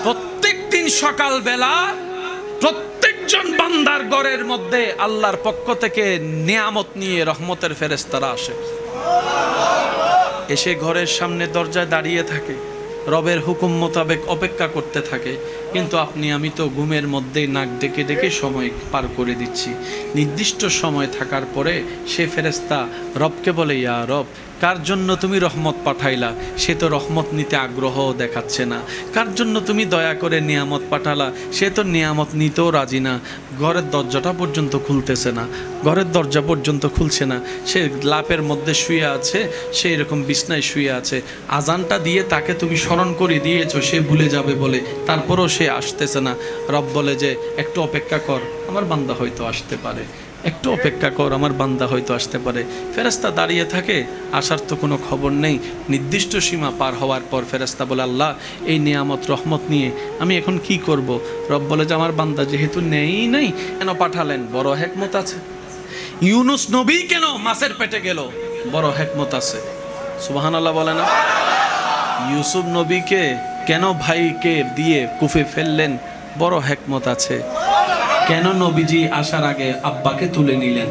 প্রত্যেক দিন সকালবেলা প্রত্যেকজন বান্দার ঘরের মধ্যে আল্লাহর পক্ষ থেকে নিয়ামত নিয়ে রহমতের ফেরেশতারা আসে, এসে ঘরের সামনে দরজায় দাঁড়িয়ে থাকে, রবের হুকুম মোতাবেক অপেক্ষা করতে থাকে। কিন্তু আপনি আমি তো ঘুমের মধ্যেই নাক ডেকে ডেকে সময় পার করে দিচ্ছি। নির্দিষ্ট সময় থাকার পরে সে ফেরেশতা রবকে বলে, ইয়া রব, কার জন্য তুমি রহমত পাঠাইলা সে তো রহমত নিতে আগ্রহ দেখাচ্ছে না, কার জন্য তুমি দয়া করে নিয়ামত পাঠালা সে তো নিয়ামত নিতেও রাজি না, ঘরের দরজাটা পর্যন্ত খুলতেছে না, ঘরের দরজা পর্যন্ত খুলছে না, সে লাপের মধ্যে শুয়ে আছে, সেই রকম বিছনায় শুয়ে আছে, আজানটা দিয়ে তাকে তুমি স্মরণ করে দিয়েছো সে ভুলে যাবে বলে, তারপরেও সে আসতেছে না। রব বলে যে একটু অপেক্ষা কর, আমার বান্দা হয়তো আসতে পারে, একটু অপেক্ষা কর, আমার বান্দা হয়তো আসতে পারে। ফেরেশতা দাঁড়িয়ে থাকে, আসার তো কোনো খবর নেই। নির্দিষ্ট সীমা পার হওয়ার পর ফেরেশতা বলে, আল্লাহ এই নিয়ামত রহমত নিয়ে আমি এখন কি করব? রব বলে যে আমার বান্দা যেহেতু নেই কেন পাঠালেন? বড় হিকমত আছে। ইউনুস নবী কেন মাছের পেটে গেল? বড় হিকমত আছে। সুবহানাল্লাহ বলে না? ইউসুফ নবীকে কেন ভাইকে দিয়ে কুফে ফেললেন? বড় হিকমত আছে। কেন নবীজি আসার আগে আব্বাকে তুলে নিলেন?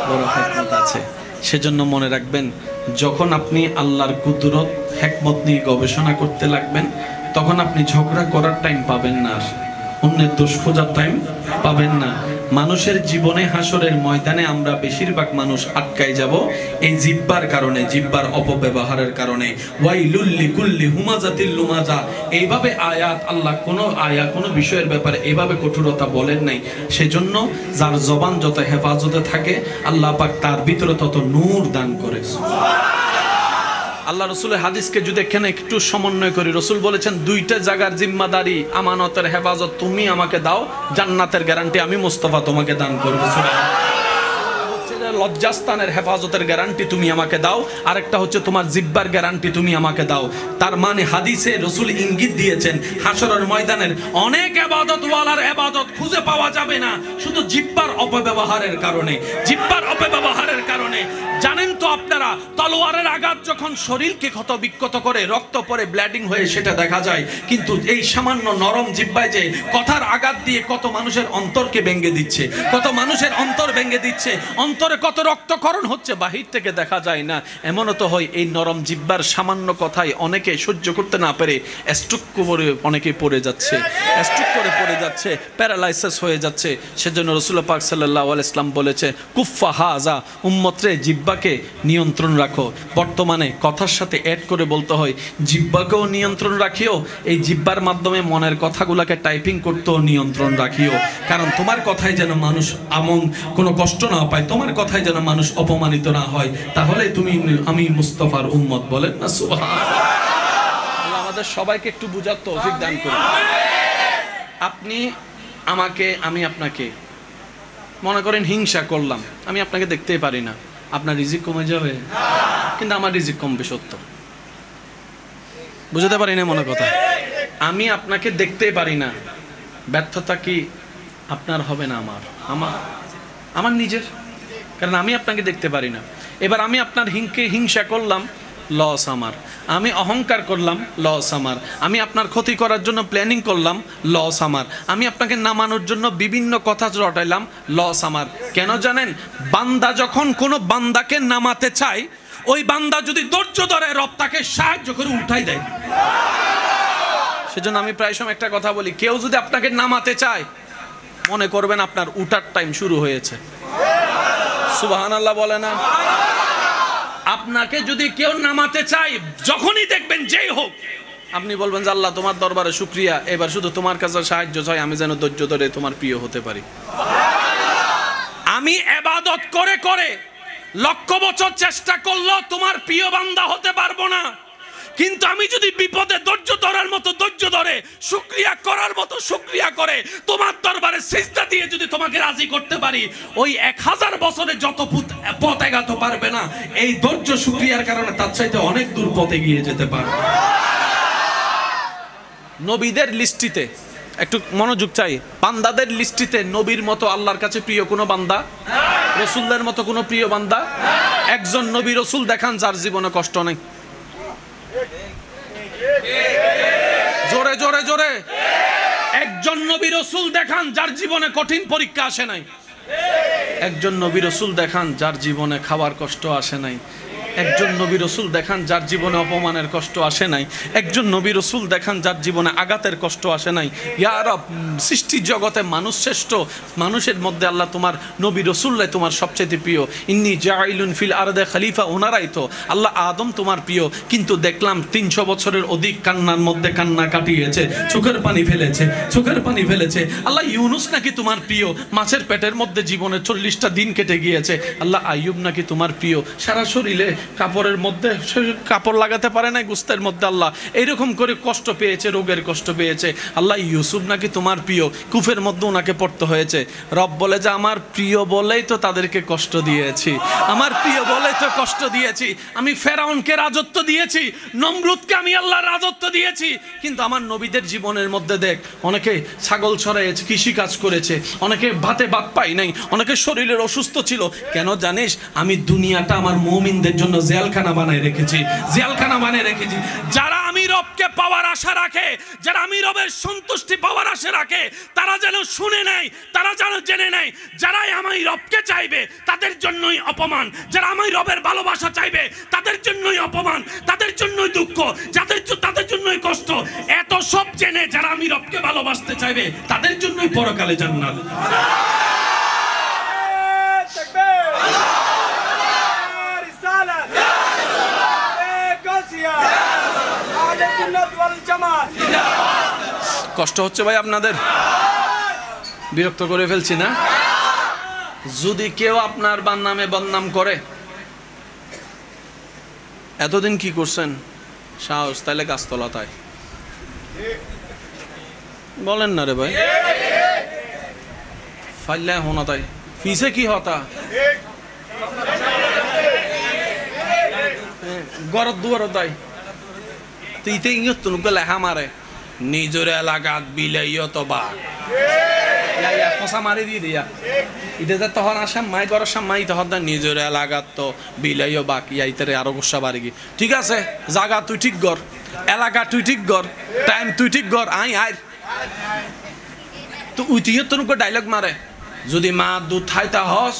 বড় হিকমত আছে। সেজন্য মনে রাখবেন, যখন আপনি আল্লাহর কুদরত হিকমত নিয়ে গবেষণা করতে লাগবেন, তখন আপনি ঝগড়া করার টাইম পাবেন না, অন্যের দোষ খোঁজার টাইম পাবেন না। মানুষের জীবনে হাসরের ময়দানে আমরা বেশিরভাগ মানুষ আটকাই যাব এই জিব্বার কারণে, জিব্বার অপব্যবহারের কারণে। ওয়াইলুল লিকুল্লি হুমাজাতিল লুমাজা, এইভাবে আয়াত আল্লাহ কোনো বিষয়ের ব্যাপারে এইভাবে কঠোরতা বলেন নাই। সেজন্য যার জবান যত হেফাজতে থাকে আল্লাহ পাক তার ভিতরে তত নূর দান করে। আল্লাহ রসুলের হাদিসকে যদি এখানে একটু সমন্বয় করি, রসুল বলেছেন দুইটা জায়গার জিম্মাদারি, আমানতের হেফাজত তুমি আমাকে দাও, জান্নাতের গ্যারান্টি আমি মুস্তাফা তোমাকে দান করবো। লজ্জাস্থানের হেফাজতের গ্যারান্টি তুমি আমাকে দাও, আরেকটা হচ্ছে তোমার জিব্বার গ্যারান্টি তুমি আমাকে দাও। তার মানে হাদিসে রসুল ইঙ্গিত দিয়েছেন হাসরের ময়দানের অনেক ইবাদত ওয়ালার ইবাদত খুঁজে পাওয়া যাবে না শুধু জিব্বার অপব্যবহারের কারণে। জিব্বার অপব্যবহারের কারণে জানেন তো আপনারা, তলোয়ারের আঘাত যখন শরীরকে ক্ষত বিক্ষত করে রক্ত পরে ব্লিডিং হয়ে সেটা দেখা যায়, কিন্তু এই সামান্য নরম জিব্বায় যে কথার আঘাত দিয়ে কত মানুষের অন্তরকে ভেঙে দিচ্ছে, কত মানুষের অন্তর ভেঙে দিচ্ছে, অন্তরে কত রক্তক্ষরণ হচ্ছে বাহির থেকে দেখা যায় না। এমনও তো হয় এই নরম জিব্বার সামান্য কথায় অনেকে সহ্য করতে না পেরে স্ট্রোক করে অনেকে পড়ে যাচ্ছে, স্ট্রোক করে পড়ে যাচ্ছে, প্যারালাইসিস হয়ে যাচ্ছে। সেজন্য রাসূলুল্লাহ পাক সাল্লাল্লাহু আলাইহি ওয়াসাল্লাম বলেছে, কুফা হাজা, উম্মতরে জিব্বাকে নিয়ন্ত্রণ রাখো। বর্তমানে কথার সাথে অ্যাড করে বলতে হয় জিব্বাকেও নিয়ন্ত্রণ রাখিও, এই জিব্বার মাধ্যমে মনের কথাগুলোকে টাইপিং করতেও নিয়ন্ত্রণ রাখিও। কারণ তোমার কথায় যেন মানুষ কোনো কষ্ট না পায়, তোমার কথায় যেন মানুষ অপমানিত না হয়, তাহলে তুমি আমি মুস্তাফার উম্মত। বলেন না সুবহানাল্লাহ। আল্লাহ আমাদের সবাইকে একটু বুঝার তৌফিক দান করুন। আপনি আমাকে, আমি আপনাকে, মনে করেন হিংসা করলাম, আমি আপনাকে দেখতেই পারি না, আপনার রিজিক কমে যাবে? কিন্তু আমার রিজিক কমবে সত্য, বুঝতে পারি না মনে কথা। আমি আপনাকে দেখতেই পারি না, ব্যর্থতা কি আপনার হবে না? আমার নিজের, কারণ আমি আপনাকে দেখতে পারি না। এবার আমি আপনার হিংসা করলাম, লস আমার। আমি অহংকার করলাম, লস আমার। আমি আপনার ক্ষতি করার জন্য প্ল্যানিং করলাম, লস আমার। আমি আপনাকে নামানোর জন্য বিভিন্ন কথা রটাইলাম, লস আমার। কেন জানেন? বান্দা যখন কোনো বান্দাকে নামাতে চায়, ওই বান্দা যদি ধৈর্য ধরে রব তাকে সাহায্য করে উঠাই দেয়। সেজন্য আমি প্রায় সময় একটা কথা বলি, কেউ যদি আপনাকে নামাতে চায় মনে করবেন আপনার উঠার টাইম শুরু হয়েছে। সুবহানাল্লাহ বলে না? আপনাকে যদি কেউ নামাতে চায়, যখনই দেখবেন যেই হোক, আপনি বলবেন যে আল্লাহ তোমার দরবারে শুকরিয়া, এবার শুধু তোমার কাছে সাহায্য চাই, আমি যেন ধৈর্য ধরে তোমার প্রিয় হতে পারি। আমি ইবাদত করে করে লক্ষ বছর চেষ্টা করলেও তোমার প্রিয় বান্দা হতে পারবো না, কিন্তু আমি যদি বিপদে ধৈর্য ধরার মতো ধৈর্য ধরে, শুকরিয়া করার মতো শুকরিয়া করে তোমার দরবারে সিজদা দিয়ে যদি তোমাকে রাজি করতে পারি, ওই 1000 বছরে যত পথ এগাতে পারবে না, এই ধৈর্য শুকরিয়ার কারণে তার চাইতে অনেক দূর পথে গিয়ে যেতে পারবে। নবীদের লিস্টিতে একটু মনোযোগ চাই, বান্দাদের লিস্টিতে নবীর মতো আল্লাহর কাছে প্রিয় কোনো বান্দা, রসুলদের মতো কোনো প্রিয় বান্দা? একজন নবী রসুল দেখান যার জীবনে কষ্ট নেই। জোরে জোরে জোরে। একজন নবী রাসূল দেখান যার জীবনে কঠিন পরীক্ষা আসে নাই। একজন নবী রাসূল দেখান যার জীবনে খাওয়ার কষ্ট আসে নাই। একজন নবী রাসূল দেখান যার জীবনে অপমানের কষ্ট আসে নাই। একজন নবী রাসূল দেখান যার জীবনে আঘাতের কষ্ট আসে নাই। ইয়া রব, সৃষ্টি জগতে মানুষ শ্রেষ্ঠ, মানুষের মধ্যে আল্লাহ তোমার নবী রাসূলরাই তোমার সবচেয়ে প্রিয়। ইন্নী জাইলুন ফিল আরদে খলিফা, ওনারাই তো আল্লাহ আদম তোমার প্রিয়। কিন্তু দেখলাম 300 বছরের অধিক কান্নার মধ্যে কান্না কাটিয়েছে, চোখের পানি ফেলেছে, চোখের পানি ফেলেছে। আল্লাহ ইউনুস নাকি তোমার প্রিয়, মাছের পেটের মধ্যে জীবনে 40টা দিন কেটে গিয়েছে। আল্লাহ আইয়ুব নাকি তোমার প্রিয়, সারা শরীরে কাপড়ের মধ্যে কাপড় লাগাতে পারে না, গোস্তের মধ্যে আল্লাহ এইরকম করে কষ্ট পেয়েছে, রোগের কষ্ট পেয়েছে। আল্লাহ ইউসুফ নাকি তোমার প্রিয়, কুফের মধ্যে ওনাকে পড়তে হয়েছে। রব বলে যে আমার প্রিয় বলেই তো তাদেরকে কষ্ট দিয়েছি, আমার প্রিয় বলেই তো কষ্ট দিয়েছি। আমি ফেরাউনকে রাজত্ব দিয়েছি, নমরুদকে আমি আল্লাহর রাজত্ব দিয়েছি। কিন্তু আমার নবীদের জীবনের মধ্যে দেখ, অনেকে ছাগল ছড়াইছে, কৃষি কাজ করেছে, অনেকে ভাতে ভাত পাই নাই, অনেকে শরীরের অসুস্থ ছিল। কেন জানিস? আমি দুনিয়াটা আমার মুমিনদের জন্য জেলখানা বানায় রেখেছি, জেলখানা বানিয়ে রেখেছি। যারা আমি রবকে পাওয়ার আশা রাখে, যারা আমি রবের সন্তুষ্টি পাওয়ার আশা রাখে, তারা যেন শুনে নেয়, তারা যেন জেনে নেয়, যারাই আমি রবকে চাইবে তাদের জন্যই অপমান, যারা আমি রবের ভালোবাসা চাইবে তাদের জন্যই অপমান, তাদের জন্যই দুঃখ, তাদের জন্যই কষ্ট। এত সব জেনে যারা আমি রবকে ভালোবাসতে চাইবে তাদের জন্যই পরকালে জান্নাত। কষ্ট হচ্ছে ভাই আপনাদের? বিরক্ত করে ফেলছি না? যদি কেউ আপনার নামে বদনাম করে, এতদিন কি করছেন সাহস, তাইলে গাছতলা তাই বলেন না রে ভাই, ফাইলে হোনা তাই ফিসে কি হতা গরত দুয়ার তাই তুইতে ইঙ্গিত তুনুকে লেখা মারে নিজের এলাকাত বিলাইও তো বা মারি দিয়ে দিয়া এটা তখন আসাম মাই গরম মাই তখন নিজের এলাকাত তো বিলাইও বাক ইয়াইতে আরো গোসা বাড়ি গি। ঠিক আছে, জায়গা তুই ঠিক কর, এলাকা তুই ঠিক কর, টাইম তুই ঠিক কর, আই আয় তো উইতিও তোকে ডায়লগ মারে যদি মা দুধ খাইতা হস।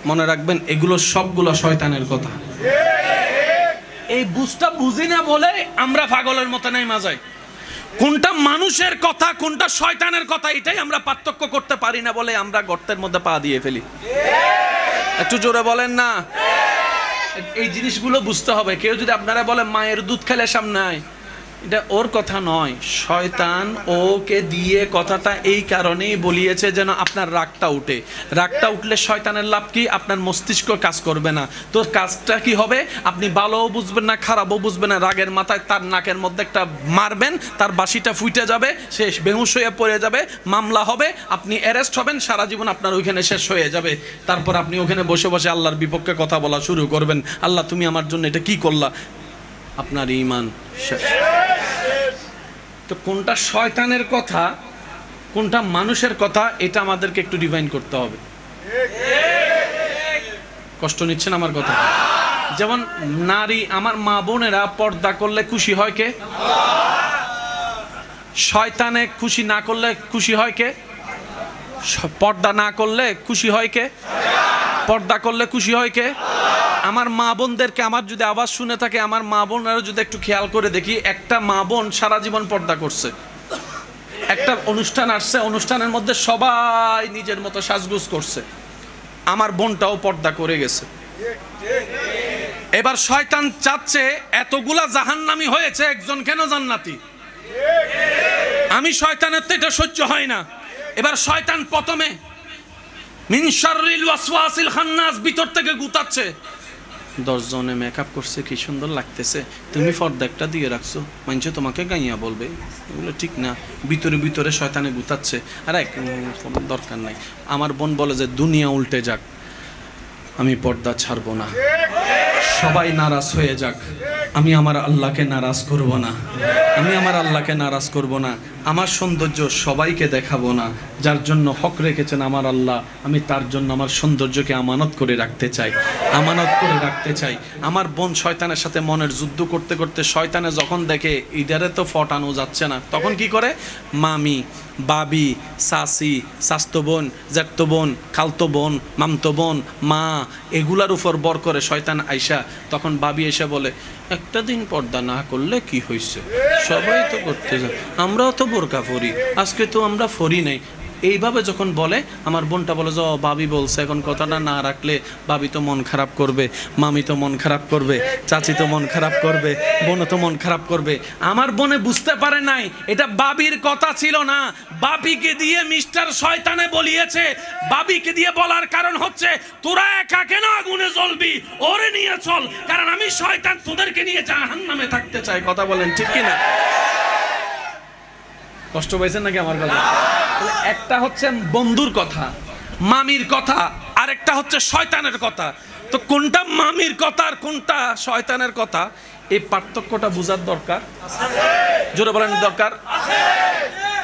মনে রাখবেন এগুলো সবগুলো শয়তানের কথা। এই বুঝটা বুঝি না বলে আমরা পাগলের মতো নাই মাজাই। কোনটা মানুষের কথা কোনটা শয়তানের কথা এটাই আমরা পার্থক্য করতে পারি না বলে আমরা গর্তের মধ্যে পা দিয়ে ফেলি। একটু জোরে বলেন না। এই জিনিসগুলো বুঝতে হবে। কেউ যদি আপনারা বলে মায়ের দুধ খেলে সামনে আয়, এটা ওর কথা নয়, শয়তান ওকে দিয়ে কথাটা এই কারণেই বলিয়েছে যেন আপনার রাগটা উঠে। রাগটা উঠলে শয়তানের লাভ কি? আপনার মস্তিষ্ক কাজ করবে না। তো কাজটা কি হবে? আপনি ভালোও বুঝবেন না, খারাপও বুঝবেন না। রাগের মাথায় তার নাকের মধ্যে একটা মারবেন, তার বাঁশিটা ফুটে যাবে, সে বেহুশ হয়ে পড়ে যাবে, মামলা হবে, আপনি অ্যারেস্ট হবেন, সারা জীবন আপনার ওইখানে শেষ হয়ে যাবে। তারপর আপনি ওখানে বসে বসে আল্লাহর বিপক্ষে কথা বলা শুরু করবেন, আল্লাহ তুমি আমার জন্য এটা কি করলা? আপনার ঈমান শেষ। তো কোনটা শয়তানের কথা কোনটা মানুষের কথা এটা আমাদেরকে একটু ডিফাইন করতে হবে। কষ্ট নিচ্ছেন আমার কথা? যেমন নারী, আমার মা বোনেরা পর্দা করলে খুশি হয় কে? শয়তানে খুশি না করলে খুশি হয় কে? পর্দা না করলে খুশি হয় কে? পর্দা করলে খুশি হয় কে? আমার মা বোনদেরকে, আমার যদি আওয়াজ শুনে থাকে আমার মা বোনেরা যদি একটু খেয়াল করে দেখি, একটা মা বোন সারা জীবন পর্দা করছে, একটা অনুষ্ঠান আসছে, অনুষ্ঠানের মধ্যে সবাই নিজের মতো সাজগুজ করছে, আমার বোনটাও পর্দা করে গেছে। এবার শয়তান চাচ্ছে এতগুলা জাহান্নামী হয়েছে, একজন কেন জান্নাতি? আমি শয়তানের তো এটা সহ্য হয় না। এবার শয়তান প্রথমে মিন শাররিল ওয়াসওয়াসিল খান্নাস, ভিতর থেকে গুতাচ্ছে, 10 জনে মেকআপ করছে, কি সুন্দর লাগতেছে, তুমি পর্দা একটা দিয়ে রাখছো, মানুষ তোমাকে গাইয়া বলবে, এগুলো ঠিক না। ভিতরে ভিতরে শয়তানে গুতাচ্ছে, আরে দরকার নাই। আমার বোন বলে যে দুনিয়া উল্টে যাক, আমি পর্দা ছাড়বো না, সবাই নারাজ হয়ে যাক, আমি আমার আল্লাহকে নারাজ করব না। আমি আমার আল্লাহকে নারাজ করব না, আমার সৌন্দর্য সবাইকে দেখাবো না। যার জন্য হক রেখেছেন আমার আল্লাহ, আমি তার জন্য আমার সৌন্দর্যকে আমানত করে রাখতে চাই, আমানত করে রাখতে চাই। আমার বোন শয়তানের সাথে মনের যুদ্ধ করতে করতে শয়তানে যখন দেখে ইদারে তো ফটানো যাচ্ছে না, তখন কি করে? মামি, বাবি, চাচি, চাস্তো বোন, জ্যাঠতো বোন, খালতো বোন, মামতো বোন, মা, এগুলার উপর বর করে শয়তান আইসা। তখন বাবি এসে বলে, একটা দিন পর্দা না করলে কি হয়েছে, সবাই তো করতে যায়, আমরাও তো বোরকা পরি, আজকে তো আমরা পরি নাই। এইভাবে যখন বলে, আমার বোনটা বলে যে বাবি বলছে, এখন কথাটা না রাখলে বাবি তো মন খারাপ করবে, মামি তো মন খারাপ করবে, চাচি তো মন খারাপ করবে, বোনও তো মন খারাপ করবে। আমার বোনে বুঝতে পারে নাই এটা বাবির কথা ছিল না, বাবিকে দিয়ে মিস্টার শয়তানে বলিয়েছে। বাবিকে দিয়ে বলার কারণ হচ্ছে, তোরা একা কেন আগুনে জ্বলবি, ওরে নিয়ে চল, কারণ আমি শয়তান তোদেরকে নিয়ে জাহান্নামে থাকতে চাই। কথা বলেন ঠিক কিনা? কষ্ট পাইছেন নাকি আমার কথা? একটা হচ্ছে বন্ধুর কথা, মামির কথা, আর একটা হচ্ছে শয়তানের কথা। তো কোনটা মামির কথা আর কোনটা শয়তানের কথা, এই পার্থক্যটা বোঝার দরকার। জোরে বলেন দরকার।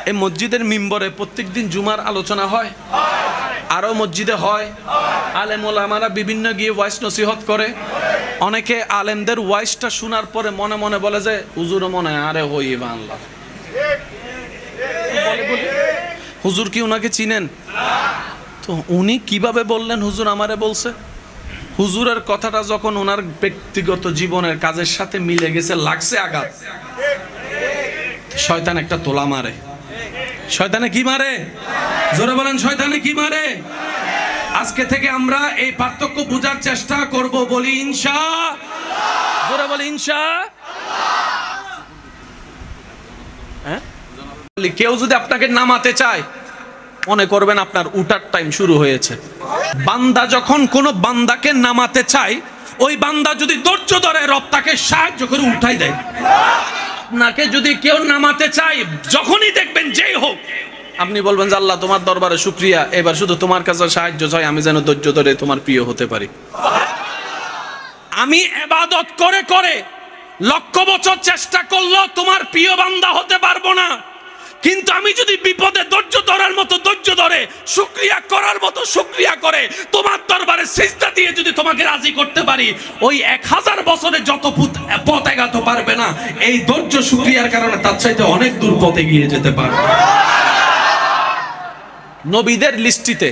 এই মসজিদের মিম্বরে প্রত্যেকদিন জুমার আলোচনা হয়, আরো মসজিদে হয়। আলেম ওলামারা বিভিন্ন গিয়ে ওয়াইস নসিহত করে। অনেকে আলেমদের ওয়াইসটা শোনার পরে মনে মনে বলে যে হুজুরও মনে হয় আরে হই বাংলা। হুজুর কি ওনাকে চিনেন? তো উনি কিভাবে বললেন হুজুর আমারে বলছে? হুজুরের কথাটা যখন ওনার ব্যক্তিগত জীবনের কাজের সাথে মিলে গেছে, লাগছে আঘাত, শয়তান একটা তোলা মারে। শয়তানে কি মারে? জোরে বলেন, শয়তানে কি মারে? আজকে থেকে আমরা এই পার্থক্য বোঝার চেষ্টা করব, বলি ইনশাআল্লাহ। জোরে বলি ইনশাআল্লাহ। কেউ যদি আপনাকে নামাতে চায়, মনে করবেন আপনার উঠার টাইম শুরু হয়েছে। বান্দা যখন কোন বান্দাকে নামাতে চায়, ওই বান্দা যদি ধৈর্য ধরে, রব তাকে সাহায্য করে উঠাই দেয়। আপনাকে যদি কেউ নামাতে চায়, যখনই দেখবেন যেই হোক, আপনি বলবেন যে আল্লাহ তোমার দরবারে শুকরিয়া, এবার শুধু তোমার কাছে সাহায্য চাই, আমি যেন ধৈর্য ধরে তোমার প্রিয় হতে পারি। আমি ইবাদত করে করে লক্ষ বছর চেষ্টা করলেও তোমার প্রিয় বান্দা হতে পারবো না, কিন্তু আমি যদি বিপদে ধৈর্য ধরার মতো ধৈর্য ধরে, শুকরিয়া করার মতো শুকরিয়া করে, তোমার দরবারে সিজদা দিয়ে যদি তোমাকে রাজি করতে পারি, ওই 1000 বছরে যত পথ এগাতে পারবে না, এই ধৈর্য শুকরিয়ার কারণে তার চাইতে অনেক দূর পথে গিয়ে যেতে পারবে। নবীদের লিস্টিতে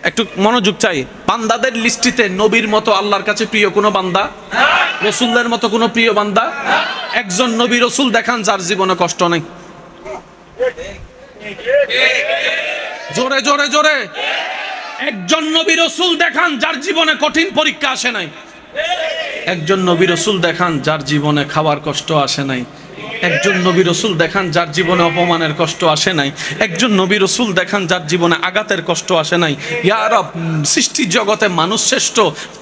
একটু মনোযোগ চাই, বান্দাদের লিস্টিতে নবীর মতো আল্লাহর কাছে প্রিয় কোনো বান্দা, রাসূলের মতো কোনো প্রিয় বান্দা? একজন নবী রাসূল দেখান যার জীবনে কষ্ট নেই। জোরে জোরে জোরে। একজন নবী রাসূল দেখান যার জীবনে কঠিন পরীক্ষা আসে নাই। একজন নবী রাসূল দেখান যার জীবনে খাওয়ার কষ্ট আসে নাই। একজন নবী রাসূল দেখান যার জীবনে অপমানের কষ্ট আসে নাই। একজন নবী রাসূল দেখান যার জীবনে আঘাতের কষ্ট আসে নাই। ইয়া রব, সৃষ্টি জগতে মানুষ শ্রেষ্ঠ,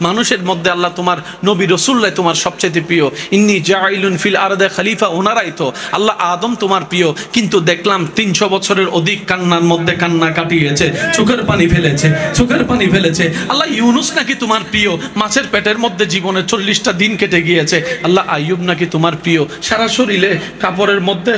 মানুষের মধ্যে আল্লাহ তোমার নবী রাসূললাই তোমার সবচেয়ে প্রিয়। ইন্নী জাইলুন ফিল আরদে খলিফা, ওনারাই তো আল্লাহ। আদম তোমার প্রিয়, কিন্তু দেখলাম 300 বছরের অধিক কান্নার মধ্যে কান্না কাটিয়েছে, চোখের পানি ফেলেছে, চোখের পানি ফেলেছে। আল্লাহ ইউনুস নাকি তোমার প্রিয়, মাছের পেটের মধ্যে জীবনে 40টা দিন কেটে গিয়েছে। আল্লাহ আইয়ুব নাকি তোমার প্রিয়, সারা শরীরে কাপড়ের মধ্যে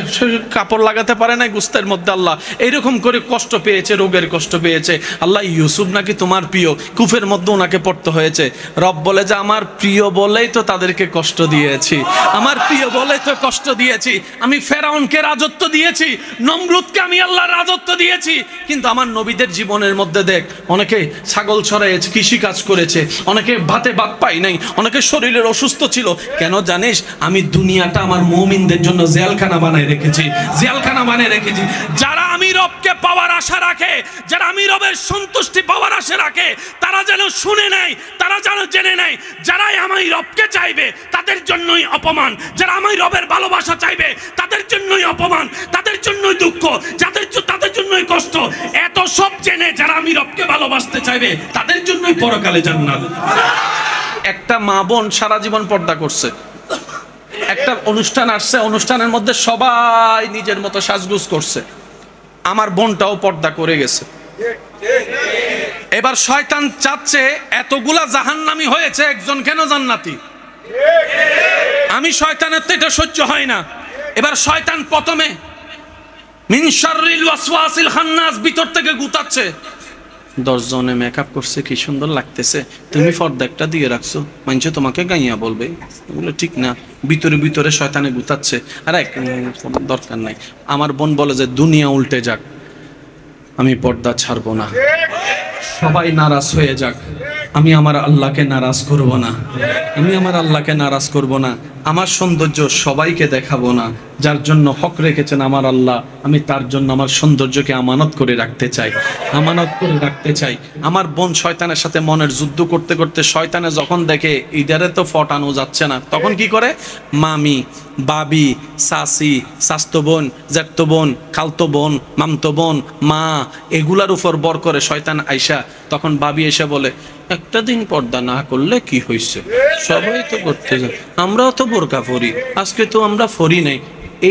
কাপড় লাগাতে পারে না, গুস্তের মধ্যে আল্লাহ এইরকম করে কষ্ট পেয়েছে, রোগের কষ্ট পেয়েছে। আল্লাহ ইউসুফ নাকি তোমার প্রিয়, কুফের মধ্যে ওনাকে পড়তে হয়েছে। রব বলে যে আমার প্রিয় বলেই তো তাদেরকে কষ্ট দিয়েছি, আমার প্রিয় বলেই তো কষ্ট দিয়েছি। আমি ফেরাউনকে রাজত্ব দিয়েছি, নমরুদকে আমি আল্লাহ রাজত্ব দিয়েছি, কিন্তু আমার নবীদের জীবনের মধ্যে দেখ, অনেকে ছাগল ছড়াইছে, কৃষি কাজ করেছে, অনেকে ভাতে ভাত পাই নাই, অনেকে শরীরের অসুস্থ ছিল। কেন জানিস? আমি দুনিয়াটা আমার মুমিনদের জন্য জেলখানা বানায় রেখেছি, জেলখানা বানিয়ে রেখেছি। যারা আমি রবকে পাওয়ার আশা রাখে, যারা আমি রবের সন্তুষ্টি পাওয়ার আশা রাখে, তারা যেন শুনে নেয়, তারা যেন জেনে নেয়, যারাই আমি রবকে চাইবে তাদের জন্যই অপমান, যারা আমি রবের ভালোবাসা চাইবে তাদের জন্যই অপমান, তাদের জন্যই দুঃখ, তাদের জন্যই কষ্ট। এত সব জেনে যারা আমি রবকে ভালোবাসতে চাইবে তাদের জন্যই পরকালে জান্নাত। একটা মা বোন সারা জীবন পর্দা করছে, একটা অনুষ্ঠান আসছে, অনুষ্ঠানের মধ্যে সবাই নিজের মতো সাজগুজ করছে, আমার বোনটাও পর্দা করে গেছে। এবার শয়তান চাচ্ছে এতগুলা জাহান্নামী হয়েছে, একজন কেন জান্নাতি? আমি শয়তানের তো এটা সহ্য হয় না। এবার শয়তান প্রথমে মিন শাররিল ওয়াসওয়াসিল খান্নাস, ভিতর থেকে গুতাচ্ছে, 10 জনে মেকআপ করছে, কি সুন্দর লাগতেছে, তুমি পর্দা একটা দিয়ে রাখছো, মানুষ তোমাকে গাইয়া বলবে, এগুলো ঠিক না। ভিতরে ভিতরে শয়তানে গুতাচ্ছে, আরে কোনো দরকার নাই। আমার বোন বলে যে দুনিয়া উল্টে যাক, আমি পর্দা ছাড়বো না, সবাই নারাজ হয়ে যাক, আমি আমার আল্লাহকে নারাজ করব না, আমি আমার আল্লাহকে নারাজ করব না, আমার সৌন্দর্য সবাইকে দেখাবো না, যার জন্য হক রেখেছেন আমার আল্লাহ, আমি তার জন্য আমার সৌন্দর্যকে আমানত করে রাখতে চাই, আমানত করে রাখতে চাই। আমার বোন শয়তানের সাথে মনের যুদ্ধ করতে করতে শয়তানে যখন দেখে ইদারে তো ফটানো যাচ্ছে না, তখন কি করে, মামি, বাবি, সাসি, সাস্তো বোন, জ্যাঠতো বোন, খালতো বোন, মামতো বোন, মা, এগুলার উপর বর করে শয়তান আইসা। তখন বাবি এসে বলে, একটা দিন পর্দা না করলে কি হয়েছে, সবাই তো করতে যায়, আমরাও তো বোরকা পরি, আজকে তো আমরা পরি নাই।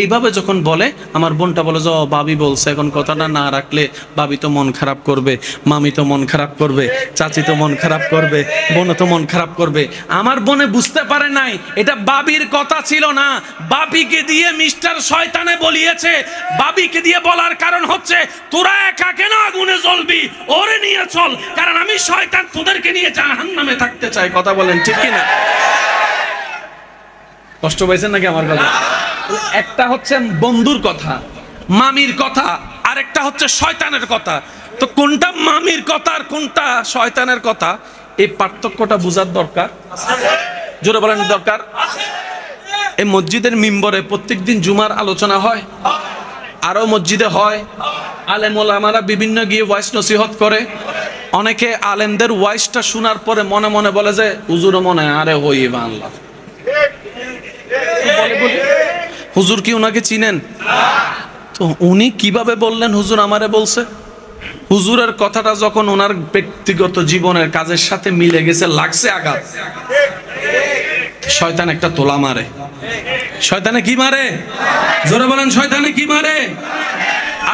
এইভাবে যখন বলে, আমার বোনটা বলে যে বাবি বলছে, এখন কথাটা না রাখলে বাবি তো মন খারাপ করবে, মামি তো মন খারাপ করবে, চাচি তো মন খারাপ করবে, বোন তো মন খারাপ করবে। আমার বোনে বুঝতে পারে নাই এটা বাবির কথা ছিল না, বাবিকে দিয়ে মিস্টার শয়তানে বলিয়েছে। বাবিকে দিয়ে বলার কারণ হচ্ছে, তোরা একা কেন আগুনে জ্বলবি, ওরে নিয়ে চল, কারণ আমি শয়তান তোদেরকে নিয়ে জাহান্নামে থাকতে চাই। কথা বলেন ঠিক কি না? কষ্ট পাইছেন নাকি আমার কথা? একটা হচ্ছে বন্ধুর কথা, মামির কথা, আরেকটা হচ্ছে শয়তানের কথা। তো কোনটা মামির কথা আর কোনটা শয়তানের কথা, এই পার্থক্যটা বোঝার দরকার। জোরে বলেন দরকার। এই মসজিদের মিম্বরে প্রত্যেকদিন জুমার আলোচনা হয়, আরো মসজিদে হয়, আলেম ওলামারা বিভিন্ন গিয়ে ওয়াইস নসিহত করে। অনেকে আলেমদের ওয়াইসটা শোনার পরে মনে মনে বলে যে হুজুর মনে আরে হই বাংলা। হুজুর কি ওনাকে চিনেন? তো উনি কিভাবে বললেন হুজুর আমারে বলছে? হুজুরের কথাটা যখন ওনার ব্যক্তিগত জীবনের কাজের সাথে মিলে গেছে, লাগছে আঘাত, শয়তান একটা তোলা মারে। শয়তানে কি মারে? জোরে বলেন, শয়তানে কি মারে?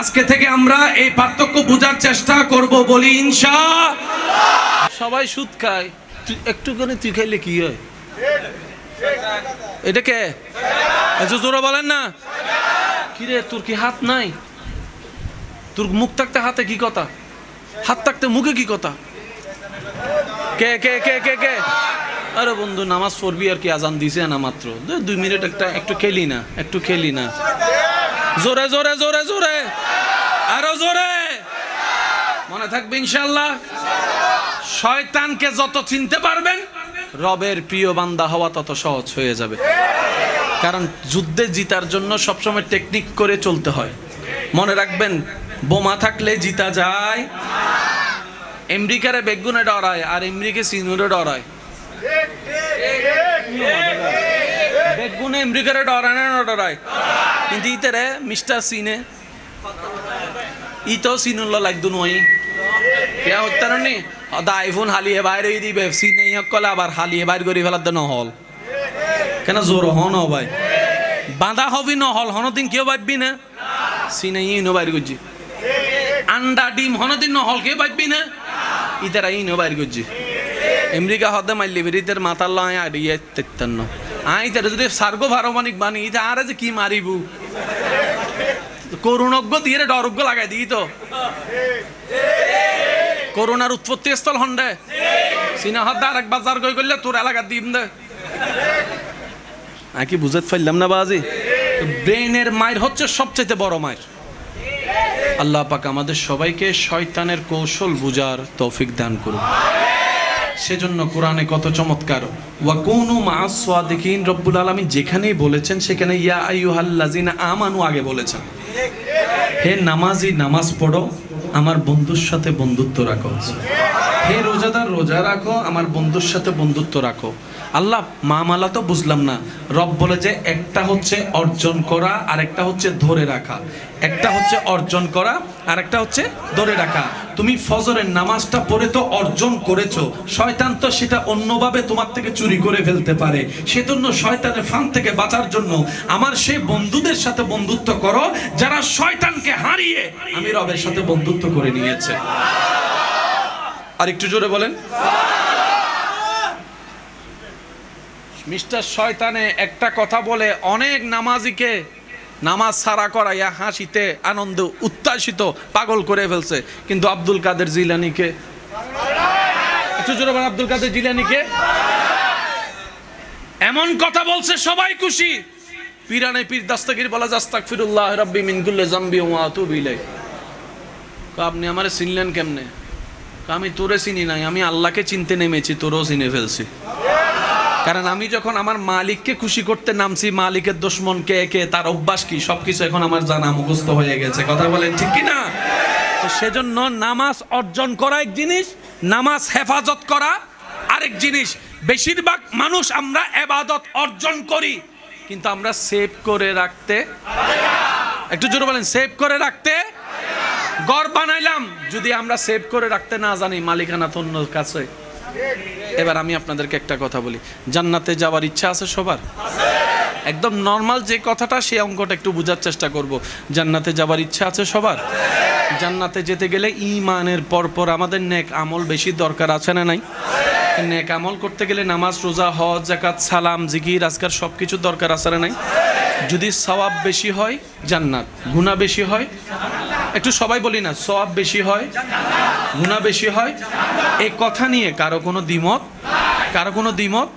আজকে থেকে আমরা এই পার্থক্য বোঝার চেষ্টা করব, বলি ইনশাআল্লাহ। সবাই সুদ খায়, একটু করে তুই খাইলে কি হয়? এটা কে? জোরে বলেন না। কিরে তোর কি হাত নাই? তোর মুখ থাকতে হাতে কি কথা, হাত থাকতে মুখে কি কথা? কে কে কে কে কে? আরে বন্ধু নামাজ পড়বি আর কি, আজান দিছে না মাত্র, 2 মিনিট একটু খেলি না, একটু খেলি না। জোরে জোরে জোরে জোরে, আরো জোরে, মনে থাকবে ইনশাআল্লাহ। শয়তানকে যত চিনতে পারবেন, রবের প্রিয় বান্দা হওয়া তত সহজ হয়ে যাবে। কারণ যুদ্ধে জিতার জন্য সবসময় টেকনিক করে চলতে হয়। মনে রাখবেন, বোমা থাকলে জিতা যায়। আমেরিকারে বেগুনে ডরায় আর আমেরিকা সিনুরে ডরায়। বেগুনে আমেরিকারে ডরায় না ডরায়, কিন্তু ইতারে মিস্টার সিনে ইতো সিনুল লাগদু নই কে হত্যার নি দা আইফোন হালিয়ে বাইরে দিবে, সিনে কলে আবার হালিয়ে বাইর করে ফেলার দেন হল কেন জোর হন ভাই, বাঁধা হবি নহল হনদিন কেউ ভাববি না, সিনে ইনো বাইর করছি। আন্ডা ডিম হনদিন নহল কেউ ভাববি না, ইতারা ইনো বাইর করছি। আমেরিকা হদে মারলি বেরিদের মাথার লাই আড়িয়ে তেতান না আই তারা যদি সার্গো ভারমানিক বানি ইতা আর যে কি মারিবু, করুণজ্ঞ দিয়ে ডরজ্ঞ লাগাই দিই তো। করোনার উৎপত্তি স্থল হন্ডে সিনা হদ্দা আর এক বাজার গই করলে তোর এলাকা দিম দে। কি বুঝতে পারলাম না বাজি? ব্রেনের মায়ের হচ্ছে সবচেয়ে বড় মায়ের। আল্লাহ পাক আমাদের সবাইকে শয়তানের কৌশল বুঝার তৌফিক দান করুন। সেজন্য কোরআনে কত চমৎকার ওয়াকুনু মা'আস সাদিকিন, রব্বুল আলামিন যেখানেই বলেছেন সেখানে ইয়া আইয়ুহাল্লাযিনা আমানু আগে বলেছেন। হে নামাজি নামাজ পড়ো, আমার বন্ধুর সাথে বন্ধুত্ব রাখো। হে রোজাদার রোজা রাখো, আমার বন্ধুর সাথে বন্ধুত্ব রাখো। আল্লাহ মামালা তো বুঝলাম না, রব বলে যে একটা হচ্ছে অর্জন করা আর একটা হচ্ছে ধরে রাখা, একটা হচ্ছে অর্জন করা আর একটা হচ্ছে ধরে রাখা। তুমি ফজরের নামাজটা পড়ে তো অর্জন করেছো, শয়তান তো সেটা অন্যভাবে তোমার থেকে চুরি করে ফেলতে পারে। সেজন্য শয়তানের ফান থেকে বাঁচার জন্য আমার সেই বন্ধুদের সাথে বন্ধুত্ব করো যারা শয়তানকে হারিয়ে আমি রবের সাথে বন্ধুত্ব করে নিয়েছে। আর একটু জোরে বলেন। মিস্টার শয়তানে একটা কথা বলে অনেক নামাজিকে নামাজ সারা করাইয়া হাসিতে আনন্দ উত্তাসিত পাগল করে ফেলছে। কিন্তু আব্দুল কাদের জিলানীকে, একটু জোরে বলেন, আব্দুল কাদের জিলানীকে এমন কথা বলছে সবাই খুশি। পীরানে পীর দাস্তাগীর বলা আস্তাগফিরুল্লাহ রাব্বি মিন কুল্লি যামবি ওয়া আতুবু ইলাইহি। আপনি আমারে চিনলেন কেমনে? আমি তোরে চিনি নাই, আমি আল্লাহকে চিনতে নেমেছি, তোরও চিনে ফেলছি। কারণ আমি যখন আমার মালিককে খুশি করতে নামছি, মালিকের দুশমন কে কে, তার অভ্যাস কি, সবকিছু এখন আমার জানা মুখস্থ হয়ে গেছে। কথা বলেন ঠিক কি না? তো সেজন্য নামাজ অর্জন করা এক জিনিস, নামাজ হেফাজত করা আরেক জিনিস। বেশিরভাগ মানুষ আমরা ইবাদত অর্জন করি, কিন্তু আমরা সেভ করে রাখতে, একটু জোরে বলেন, সেভ করে রাখতে। ঘর বানাইলাম, যদি আমরা সেভ করে রাখতে না জানি, মালিকানা তো অন্য কাছে। এবার আমি আপনাদেরকে একটা কথা বলি, জান্নাতে যাওয়ার ইচ্ছা আছে সবার? একদম নর্মাল যে কথাটা, সেই অঙ্কটা একটু বোঝার চেষ্টা করব। জান্নাতে যাওয়ার ইচ্ছা আছে সবার? জান্নাতে যেতে গেলে ঈমানের পরপর আমাদের নেক আমল বেশি দরকার আছে না নাই? নেক আমল করতে গেলে নামাজ, রোজা, হজ, যাকাত, সালাম, জিকির, আজকার সব কিছু দরকার আছে না নাই? যদি সওয়াব বেশি হয় জান্নাত, গুনাহ বেশি হয়, একটু সবাই বলি না, সওয়াব বেশি হয়, গুনাহ বেশি হয়, এই কথা নিয়ে কারো কোনো দ্বিমত? কারো কোনো দ্বিমত?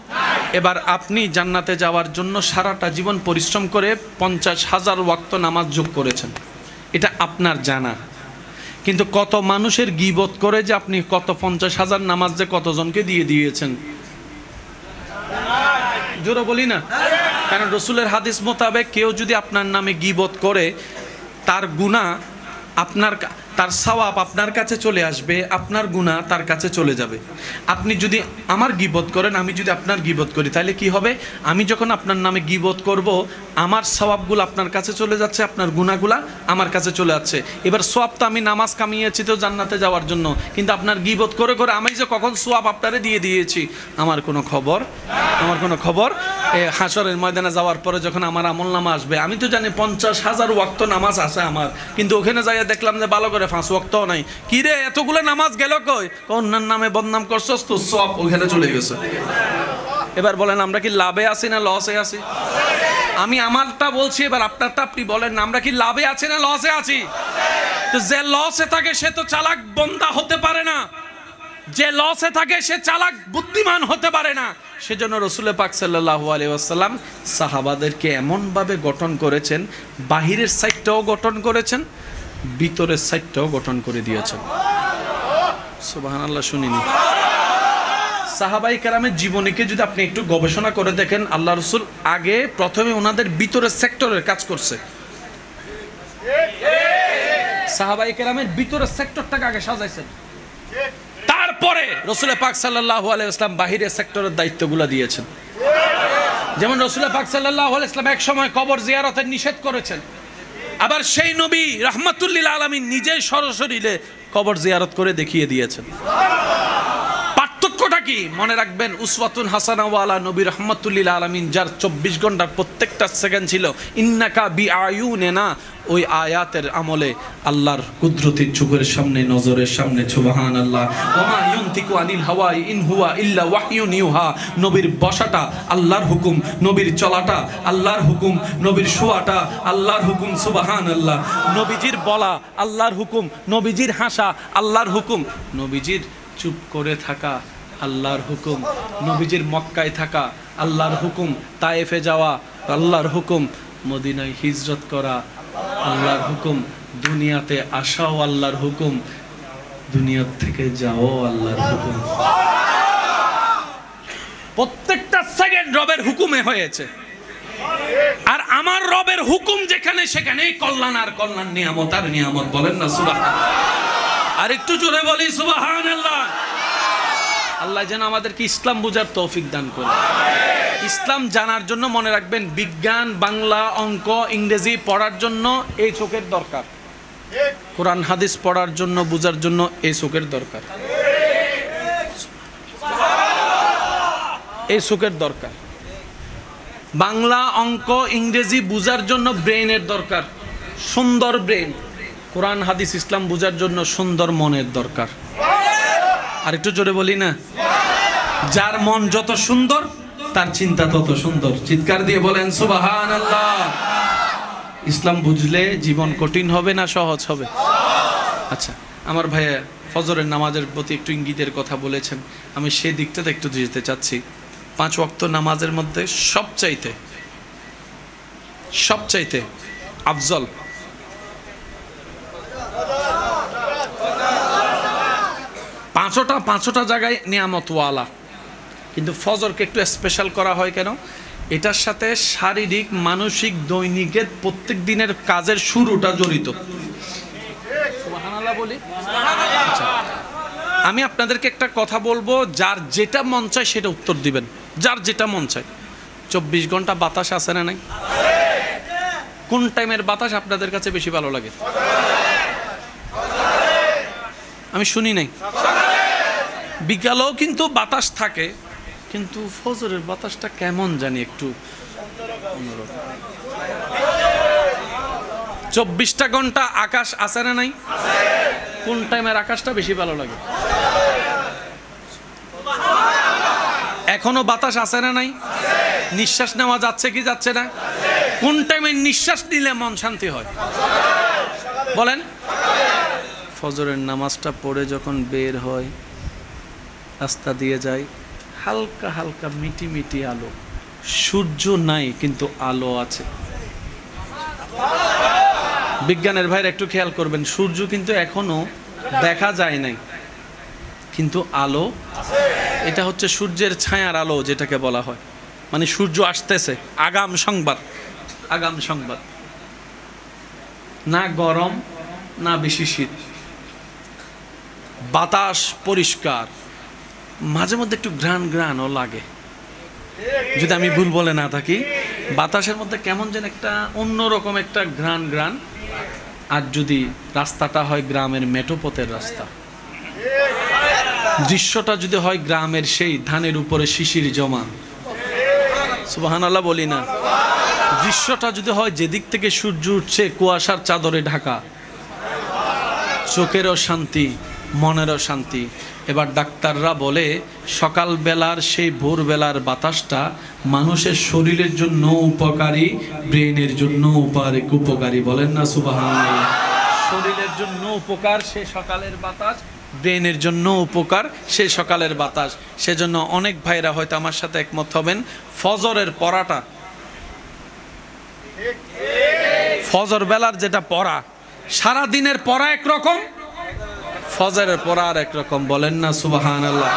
এবার আপনি জান্নাতে যাওয়ার জন্য সারাটা জীবন পরিশ্রম করে 50,000 ওয়াক্ত নামাজ যোগ করেছেন, এটা আপনার জানা। কিন্তু কত মানুষের গীবত করে যে আপনি কত 50,000 নামাজ যে কতজনকে দিয়ে দিয়েছেন, জোরে বলি না। কারণ রসুলের হাদিস মোতাবেক কেউ যদি আপনার নামে গীবত করে, তার গুনাহ আপনার, তার সওয়াব আপনার কাছে চলে আসবে, আপনার গুনাহ তার কাছে চলে যাবে। আপনি যদি আমার গীবত করেন, আমি যদি আপনার গীবত করি, তাহলে কি হবে? আমি যখন আপনার নামে গীবত করব, আমার সওয়াবগুলো আপনার কাছে চলে যাচ্ছে, আপনার গুনাহগুলো আমার কাছে চলে যাচ্ছে। এবার সওয়াব তো আমি নামাজ কামিয়েছি তো জান্নাতে যাওয়ার জন্য, কিন্তু আপনার গীবত করে করে আমি যে কখন সওয়াব আপনারে দিয়ে দিয়েছি, আমার কোনো খবর, আমার কোনো খবর। হাসরের ময়দানে যাওয়ার পরে যখন আমার আমলনামা আসবে, আমি তো জানি 50,000 ওয়াক্ত নামাজ আছে আমার, কিন্তু ওখানে যাইয়া দেখলাম যে ভালো করে 5 ওয়াক্তও নাই। কি রে, এতগুলো নামাজ গেল কই? অন্যান্য নামে বদনাম করছস তো, সব ওখানে চলে গেছে। এবার বলেন, আমরা কি লাভে আছি না লসে আছি? আমি আমারটা বলছি, এবার আপনারটা আপনি বলেন, আমরা কি লাভে আছি না লসে আছি? তো যে লসে থাকে সে তো চালাক বন্দা হতে পারে না, যে লসে থাকে সে চালাক বুদ্ধিমান হতে পারে না। সেজন্য রাসূল পাক সাল্লাল্লাহু আলাইহি ওয়াসাল্লাম সাহাবাদেরকে এমনভাবে গঠন করেছেন, বাহিরের সাইডটাও গঠন করেছেন, ভিতরের সাইডটাও গঠন করে দিয়েছেন। সুবহানাল্লাহ, শুনিনি? সাহাবায়ে কেরামের জীবনীকে যদি আপনি একটু গবেষণা করে দেখেন, আল্লাহ রাসূল আগে প্রথমে ওনাদের ভিতরের সেক্টরের কাজ করছে। সাহাবায়ে কেরামের ভিতরের সেক্টরটাকে আগে সাজাইছেন, তারপরে রাসূল পাক সাল্লাল্লাহু আলাইহি ওয়াসাল্লাম বাহিরের সেক্টরের দায়িত্বগুলো দিয়েছেন। যেমন রাসূল পাক সাল্লাল্লাহু আলাইহি ওয়াসাল্লাম এক সময় কবর জিয়ারতের নিষেধ করেছেন, আবার সেই নবী রাহমাতুল লিল আলামিন নিজেই সরাসরি কবর জিয়ারত করে দেখিয়ে দিয়েছেন। পার্থক্যটা কি? মনে রাখবেন, উসওয়াতুন হাসানা ওয়ালা নবী রাহমাতুল লিল আলামিন, যার 24 ঘন্টার প্রত্যেকটা সেকেন্ড ছিল ইন্নাকা বিআয়ুনিনা, ওই আয়াতের আমলে আল্লাহর কুদরতি চোখের সামনে, নজরের সামনে। সুবহানাল্লাহ। ওমা ইয়ানতিকু আনিল হাওয়া ইন হুয়া ইল্লা ওয়াহয়ুন ইউহা, নবীর বসাটা আল্লাহর হুকুম, নবীর চলাটা আল্লাহর হুকুম, নবীর শোয়াটা আল্লাহর হুকুম। সুবহানাল্লাহ। নবীজির বলা আল্লাহর হুকুম, নবীজির হাসা আল্লাহর হুকুম, নবীজির চুপ করে থাকা আল্লাহর হুকুম, নবীজির মক্কায় থাকা আল্লাহর হুকুম, তায়েফে যাওয়া আল্লাহর হুকুম, মদিনায় হিজরত করা আল্লাহর হুকুম, দুনিয়াতে আসাও আল্লাহর হুকুম, দুনিয়া থেকে যাও আল্লাহর হুকুম। প্রত্যেকটা সেকেন্ড রবের হুকুমে হয়েছে। আর আমার রবের হুকুম যেখানে, সেখানেই কল্যাণ আর কল্যাণ, নিয়ামত আর নিয়ামত। বলেন না সুবহানাল্লাহ। আর একটু জোরে বলি সুবহানাল্লাহ। আল্লাহ যেন আমাদেরকে ইসলাম বুঝার তৌফিক দান করে। ইসলাম জানার জন্য মনে রাখবেন, বিজ্ঞান, বাংলা, অঙ্ক, ইংরেজি পড়ার জন্য এই চোখের দরকার, কোরআন হাদিস পড়ার জন্য, বুঝার জন্য এই চোখের দরকার, এই চোখের দরকার। বাংলা, অঙ্ক, ইংরেজি বুঝার জন্য ব্রেইনের দরকার, সুন্দর ব্রেইন। কোরআন হাদিস ইসলাম বুঝার জন্য সুন্দর মনের দরকার। আর একটু জোরে বলি না, যার মন যত সুন্দর তার চিন্তা তত সুন্দর। চিৎকার দিয়ে বলেন সুবহানাল্লাহ। ইসলাম বুঝলে জীবন কঠিন হবে না সহজ হবে? আচ্ছা, আমার ভাইয়া ফজরের নামাজের প্রতি একটু ইঙ্গিতের কথা বলেছেন, আমি সেই দিকটাতে একটু যেতে চাচ্ছি। 5 ওয়াক্ত নামাজের মধ্যে সবচাইতে আফজল পাঁচটা জায়গায় নিয়ামতওয়ালা, কিন্তু ফজরকে একটু স্পেশাল করা হয় কেন? এটার সাথে শারীরিক মানসিক দৈনিকের প্রত্যেক দিনের কাজের শুরুটা জড়িত। সুবহানাল্লাহ বলি। আচ্ছা, আমি আপনাদেরকে একটা কথা বলবো, যার যেটা মন চায় সেটা উত্তর দিবেন। যার যেটা মন চায়। 24 ঘন্টা বাতাস আছে না নাই? কোন টাইমের বাতাস আপনাদের কাছে বেশি ভালো লাগে? আমি শুনি নাই। বিকালেও কিন্তু বাতাস থাকে, কিন্তু ফজরের বাতাসটা কেমন জানি একটু অন্যরকম। 24টা ঘন্টা আকাশ আছে না নাই? কোন টাইমের আকাশটা বেশি ভালো লাগে? এখনো বাতাস আছে না নাই? নিঃশ্বাস নেওয়া যাচ্ছে কি যাচ্ছে না? কোন টাইমে নিঃশ্বাস নিলে মন শান্তি হয় বলেন? ফজরের নামাজটা পড়ে যখন বের হয়, রাস্তা দিয়ে যায়, হালকা হালকা মিটি মিটি আলো, সূর্য নাই কিন্তু আলো আছে। বিজ্ঞানের ভাইরা একটু খেয়াল করবেন, সূর্য কিন্তু এখনো দেখা যায় নাই, কিন্তু আলো, এটা হচ্ছে সূর্যের ছায়ার আলো যেটাকে বলা হয়। মানে সূর্য আসতেছে, আগাম সংবাদ। না গরম না বেশি শীত, বাতাস পরিষ্কার, মাঝে মধ্যে একটু ঘ্রাণও লাগে। যদি আমি ভুল বলে না থাকি, বাতাসের মধ্যে কেমন যেন একটা অন্যরকম একটা ঘ্রাণ। আর যদি রাস্তাটা হয় গ্রামের মেঠোপথের রাস্তা, দৃশ্যটা যদি হয় গ্রামের সেই ধানের উপরে শিশির জমা, সুবহানাল্লাহ বলি না, দৃশ্যটা যদি হয় যেদিক থেকে সূর্য উঠছে কুয়াশার চাদরে ঢাকা, চোখেরও শান্তি, মনেরও শান্তি। এবার ডাক্তাররা বলে সকালবেলার সেই ভোরবেলার বাতাসটা মানুষের শরীরের জন্য উপকারী, ব্রেনের জন্য উপকারী। বলেন না সুবহানাল্লাহ। শরীরের জন্য উপকার সে সকালের বাতাস, ব্রেনের জন্য উপকার সে সকালের বাতাস। সেজন্য অনেক ভাইরা হয়তো আমার সাথে একমত হবেন, ফজরের পড়াটা, ফজর বেলার যেটা পড়া, সারা দিনের পড়া একরকম, ফজরের পড়া আর একরকম। বলেন না সুবহানাল্লাহ।